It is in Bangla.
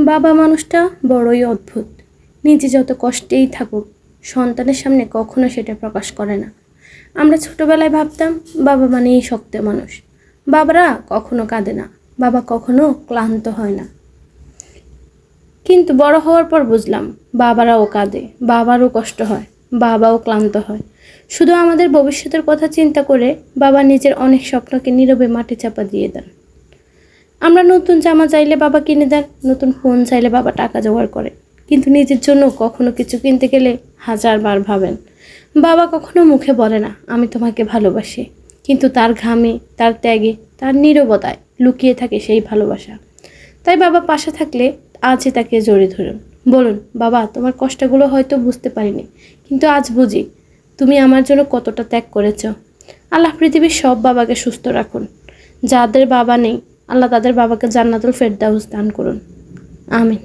বাবা মানুষটা বড়ই অদ্ভুত। নিজে যত কষ্টেই থাকুক, সন্তানের সামনে কখনো সেটা প্রকাশ করে না। আমরা ছোটবেলায় ভাবতাম বাবা মানেই শক্ত মানুষ। বাবারা কখনো কাঁদে না, বাবা কখনো ক্লান্ত হয় না। কিন্তু বড় হওয়ার পর বুঝলাম বাবারাও কাঁদে, বাবারও কষ্ট হয়, বাবাও ক্লান্ত হয়। শুধু আমাদের ভবিষ্যতের কথা চিন্তা করে বাবা নিজের অনেক স্বপ্নকে নীরবে মাটি চাপা দিয়ে দেন। আমরা নতুন জামা চাইলে বাবা কিনে দেন, নতুন ফোন চাইলে বাবা টাকা জোগাড় করে, কিন্তু নিজের জন্য কখনো কিছু কিনতে গেলে 1000বার ভাবেন। বাবা কখনো মুখে বলে না আমি তোমাকে ভালোবাসি, কিন্তু তার ঘামে, তার ত্যাগে, তার নীরবতায় লুকিয়ে থাকে সেই ভালোবাসা। তাই বাবা পাশে থাকলে আজই তাকে জড়িয়ে ধরুন, বলুন বাবা তোমার কষ্টগুলো হয়তো বুঝতে পারিনি, কিন্তু আজ বুঝি তুমি আমার জন্য কতটা ত্যাগ করেছ। আল্লাহ পৃথিবীর সব বাবাকে সুস্থ রাখুন। যাদের বাবা নেই, আল্লাহ তাদের বাবাকে জান্নাতুল ফেরদাউস দান করুন। আমিন।